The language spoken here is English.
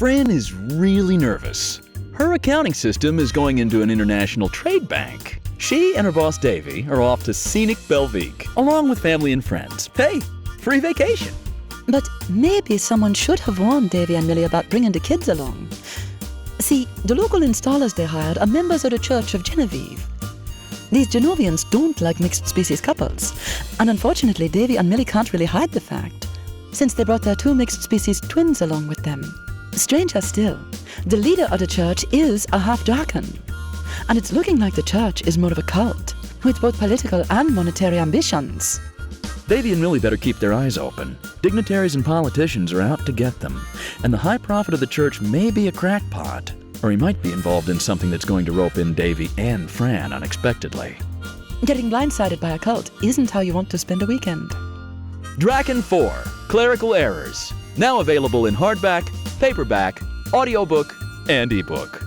Fran is really nervous. Her accounting system is going into an international trade bank. She and her boss Daavi are off to scenic Belvique, along with family and friends. Hey, free vacation. But maybe someone should have warned Daavi and Millie about bringing the kids along. See, the local installers they hired are members of the Church of Genevieve. These Jenovians don't like mixed-species couples, and unfortunately Daavi and Millie can't really hide the fact, since they brought their 2 mixed-species twins along with them. Stranger still, the leader of the church is a half-Drachen, and it's looking like the church is more of a cult, with both political and monetary ambitions. Daavi and Millie better keep their eyes open. Dignitaries and politicians are out to get them, and the high prophet of the church may be a crackpot, or he might be involved in something that's going to rope in Daavi and Fran unexpectedly. Getting blindsided by a cult isn't how you want to spend a weekend. Drachen 4, Clerical Errors. Now available in hardback, paperback, audiobook, and ebook.